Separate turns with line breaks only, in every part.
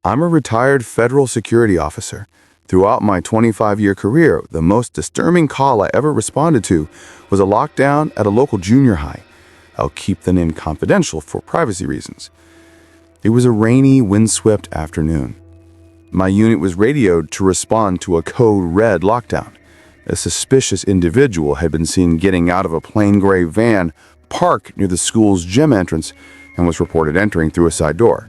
I'm a retired federal security officer. Throughout my 25-year career, the most disturbing call I ever responded to was a lockdown at a local junior high. I'll keep the name confidential for privacy reasons. It was a rainy, windswept afternoon. My unit was radioed to respond to a code red lockdown. A suspicious individual had been seen getting out of a plain gray van parked near the school's gym entrance and was reported entering through a side door.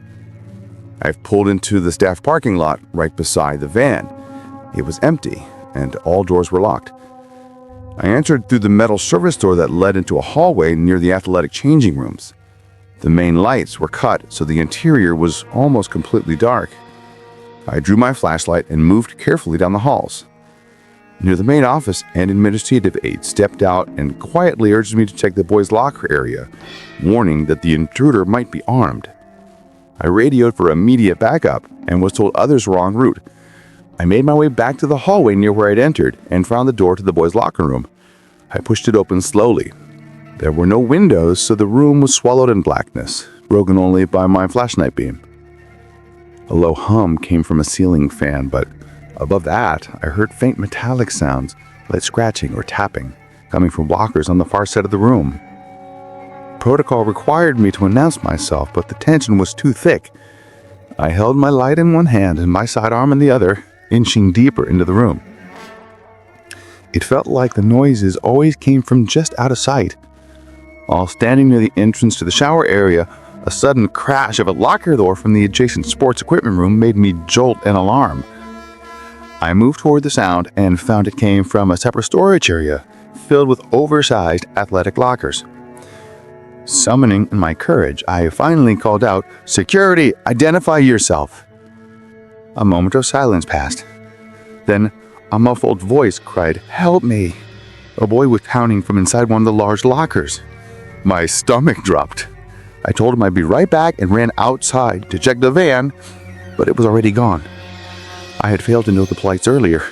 I've pulled into the staff parking lot right beside the van. It was empty, and all doors were locked. I entered through the metal service door that led into a hallway near the athletic changing rooms. The main lights were cut, so the interior was almost completely dark. I drew my flashlight and moved carefully down the halls. Near the main office, an administrative aide stepped out and quietly urged me to check the boys' locker area, warning that the intruder might be armed. I radioed for immediate backup and was told others were en route. I made my way back to the hallway near where I'd entered and found the door to the boys' locker room. I pushed it open slowly. There were no windows, so the room was swallowed in blackness, broken only by my flashlight beam. A low hum came from a ceiling fan, but above that, I heard faint metallic sounds, like scratching or tapping, coming from lockers on the far side of the room. Protocol required me to announce myself, but the tension was too thick. I held my light in one hand and my sidearm in the other, inching deeper into the room. It felt like the noises always came from just out of sight. While standing near the entrance to the shower area, a sudden crash of a locker door from the adjacent sports equipment room made me jolt in alarm. I moved toward the sound and found it came from a separate storage area filled with oversized athletic lockers. Summoning my courage, I finally called out, "Security, identify yourself!" A moment of silence passed. Then a muffled voice cried, "Help me!" A boy was pounding from inside one of the large lockers. My stomach dropped. I told him I'd be right back and ran outside to check the van, but it was already gone. I had failed to note the plights earlier.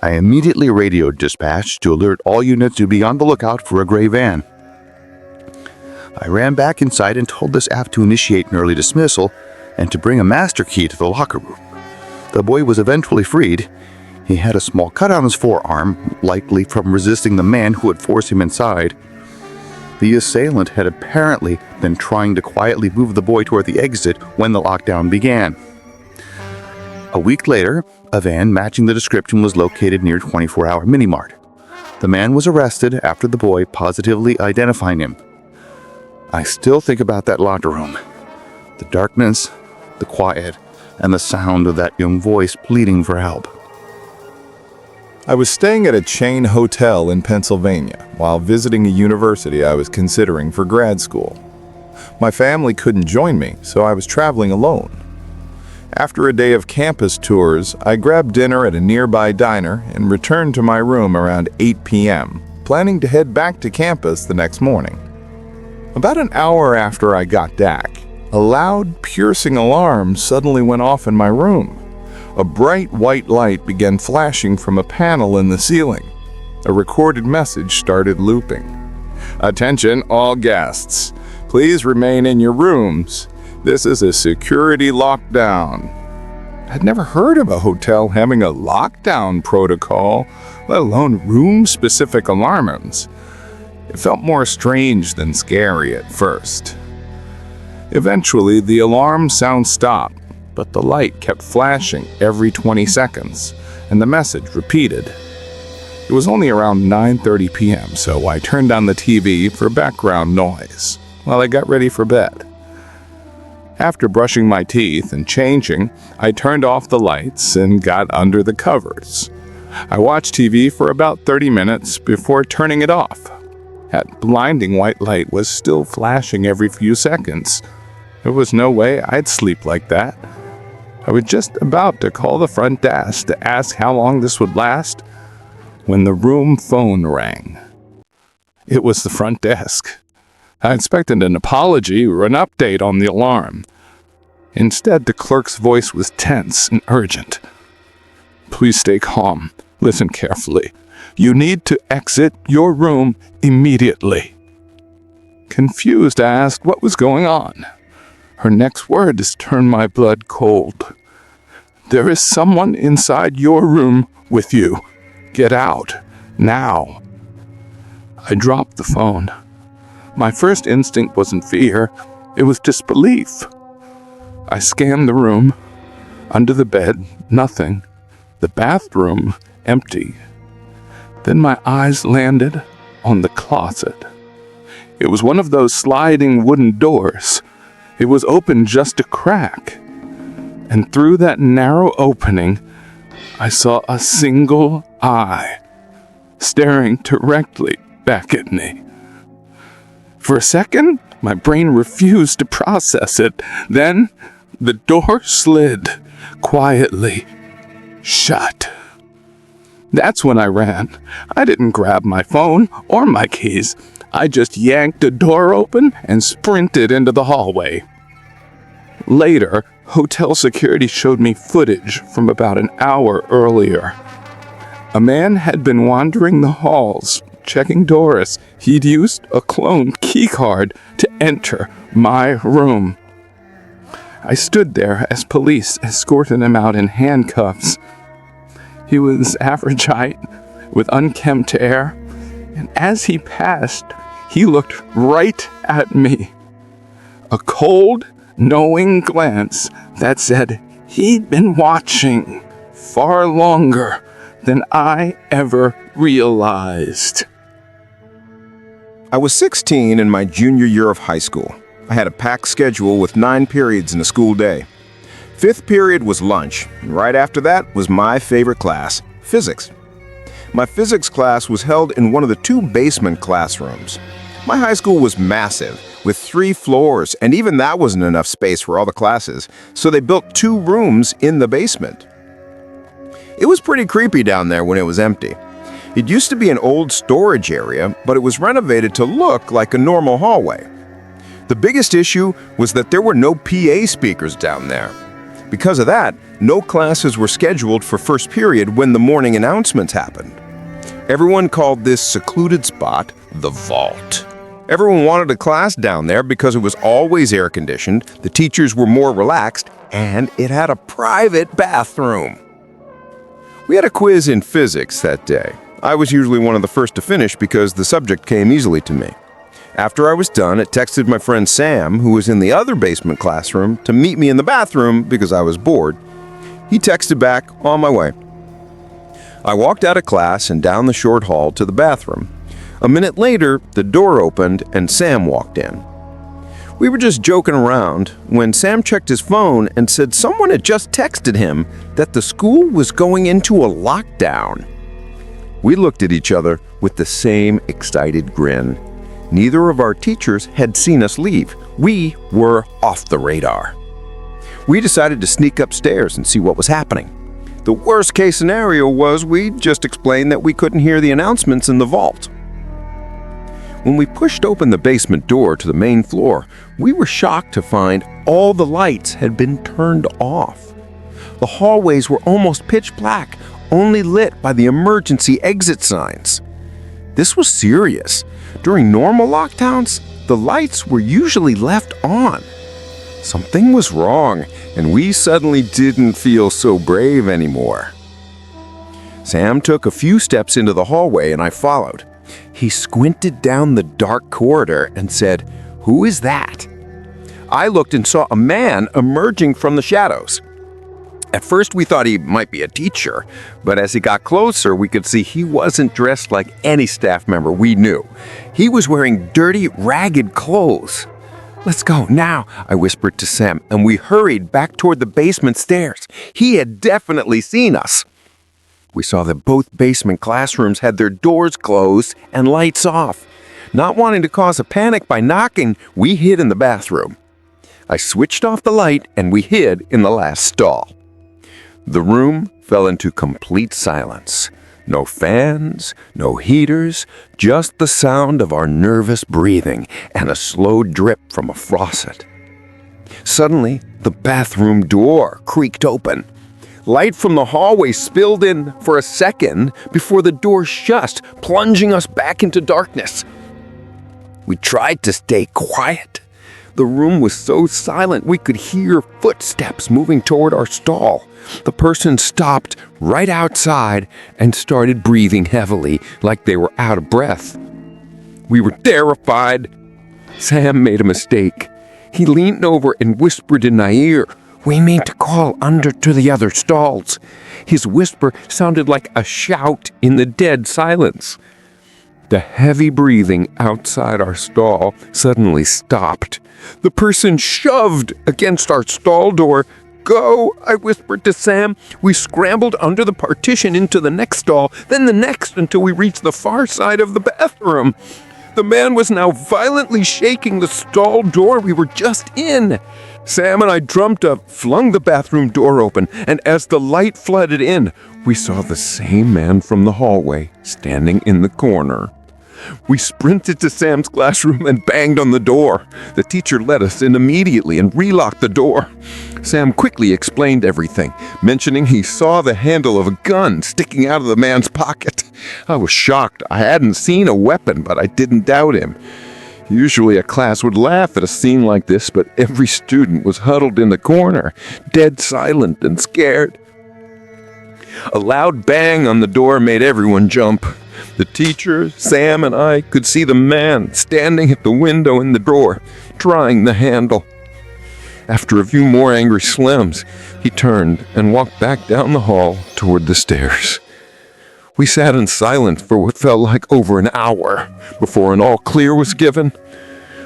I immediately radioed dispatch to alert all units to be on the lookout for a gray van. I ran back inside and told the staff to initiate an early dismissal and to bring a master key to the locker room. The boy was eventually freed. He had a small cut on his forearm, likely from resisting the man who had forced him inside. The assailant had apparently been trying to quietly move the boy toward the exit when the lockdown began. A week later, a van matching the description was located near 24 Hour Mini Mart. The man was arrested after the boy positively identifying him. I still think about that locker room. The darkness, the quiet, and the sound of that young voice pleading for help.
I was staying at a chain hotel in Pennsylvania while visiting a university I was considering for grad school. My family couldn't join me, so I was traveling alone. After a day of campus tours, I grabbed dinner at a nearby diner and returned to my room around 8 p.m., planning to head back to campus the next morning. About an hour after I got back, a loud, piercing alarm suddenly went off in my room. A bright white light began flashing from a panel in the ceiling. A recorded message started looping. "Attention all guests. Please remain in your rooms. This is a security lockdown." I'd never heard of a hotel having a lockdown protocol, let alone room-specific alarms. It felt more strange than scary at first. Eventually, the alarm sound stopped, but the light kept flashing every 20 seconds, and the message repeated. It was only around 9:30 p.m., so I turned on the TV for background noise while I got ready for bed. After brushing my teeth and changing, I turned off the lights and got under the covers. I watched TV for about 30 minutes before turning it off. That blinding white light was still flashing every few seconds. There was no way I'd sleep like that. I was just about to call the front desk to ask how long this would last when the room phone rang. It was the front desk. I expected an apology or an update on the alarm. Instead, the clerk's voice was tense and urgent. "Please stay calm. Listen carefully. You need to exit your room immediately." Confused, I asked what was going on.
Her next words turned my blood cold. "There is someone inside your room with you. Get out, now." I dropped the phone. My first instinct wasn't fear, it was disbelief. I scanned the room. Under the bed, nothing. The bathroom, empty. Then my eyes landed on the closet. It was one of those sliding wooden doors. It was open just a crack. And through that narrow opening, I saw a single eye staring directly back at me. For a second, my brain refused to process it. Then, the door slid quietly shut. That's when I ran. I didn't grab my phone or my keys. I just yanked the door open and sprinted into the hallway. Later, hotel security showed me footage from about an hour earlier. A man had been wandering the halls, checking doors. He'd used a cloned keycard to enter my room. I stood there as police escorted him out in handcuffs. He was average height, with unkempt hair, and as he passed, he looked right at me. A cold, knowing glance that said he'd been watching far longer than I ever realized.
I was 16 in my junior year of high school. I had a packed schedule with 9 periods in a school day. 5th period was lunch, and right after that was my favorite class, physics. My physics class was held in one of the 2 basement classrooms. My high school was massive, with 3 floors, and even that wasn't enough space for all the classes, so they built 2 rooms in the basement. It was pretty creepy down there when it was empty. It used to be an old storage area, but it was renovated to look like a normal hallway. The biggest issue was that there were no PA speakers down there. Because of that, no classes were scheduled for first period when the morning announcements happened. Everyone called this secluded spot the vault. Everyone wanted a class down there because it was always air-conditioned, the teachers were more relaxed, and it had a private bathroom. We had a quiz in physics that day. I was usually one of the first to finish because the subject came easily to me. After I was done, I texted my friend Sam, who was in the other basement classroom, to meet me in the bathroom because I was bored. He texted back, "On my way." I walked out of class and down the short hall to the bathroom. A minute later, the door opened and Sam walked in. We were just joking around when Sam checked his phone and said someone had just texted him that the school was going into a lockdown. We looked at each other with the same excited grin. Neither of our teachers had seen us leave. We were off the radar. We decided to sneak upstairs and see what was happening. The worst case scenario was we just explained that we couldn't hear the announcements in the vault. When we pushed open the basement door to the main floor, we were shocked to find all the lights had been turned off. The hallways were almost pitch black, only lit by the emergency exit signs. This was serious. During normal lockdowns, the lights were usually left on. Something was wrong, and we suddenly didn't feel so brave anymore. Sam took a few steps into the hallway and I followed. He squinted down the dark corridor and said, "Who is that?" I looked and saw a man emerging from the shadows. At first we thought he might be a teacher, but as he got closer we could see he wasn't dressed like any staff member we knew. He was wearing dirty, ragged clothes. "Let's go now," I whispered to Sam, and we hurried back toward the basement stairs. He had definitely seen us. We saw that both basement classrooms had their doors closed and lights off. Not wanting to cause a panic by knocking, we hid in the bathroom. I switched off the light and we hid in the last stall. The room fell into complete silence. No fans, no heaters, just the sound of our nervous breathing and a slow drip from a faucet. Suddenly, the bathroom door creaked open. Light from the hallway spilled in for a second before the door shut, plunging us back into darkness. We tried to stay quiet,
The room was so silent we could hear footsteps moving toward our stall. The person stopped right outside and started breathing heavily, like they were out of breath. We were terrified. Sam made a mistake. He leaned over and whispered in my ear, "We mean to call under to the other stalls." His whisper sounded like a shout in the dead silence. The heavy breathing outside our stall suddenly stopped. The person shoved against our stall door. "Go," I whispered to Sam. We scrambled under the partition into the next stall, then the next until we reached the far side of the bathroom. The man was now violently shaking the stall door we were just in. Sam and I jumped up, flung the bathroom door open, and as the light flooded in, we saw the same man from the hallway standing in the corner. We sprinted to Sam's classroom and banged on the door. The teacher let us in immediately and relocked the door. Sam quickly explained everything, mentioning he saw the handle of a gun sticking out of the man's pocket. I was shocked. I hadn't seen a weapon, but I didn't doubt him. Usually a class would laugh at a scene like this, but every student was huddled in the corner, dead silent and scared. A loud bang on the door made everyone jump. The teacher, Sam, and I could see the man standing at the window in the door, trying the handle. After a few more angry slams, he turned and walked back down the hall toward the stairs. We sat in silence for what felt like over an hour before an all clear was given.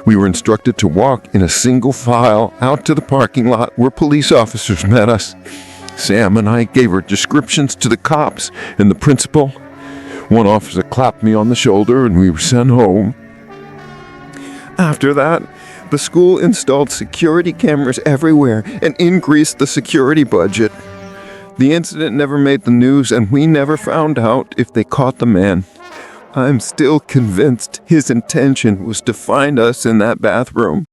We were instructed to walk in a single file out to the parking lot where police officers met us. Sam and I gave our descriptions to the cops and the principal. One officer clapped me on the shoulder and we were sent home. After that, the school installed security cameras everywhere and increased the security budget. The incident never made the news and we never found out if they caught the man. I'm still convinced his intention was to find us in that bathroom.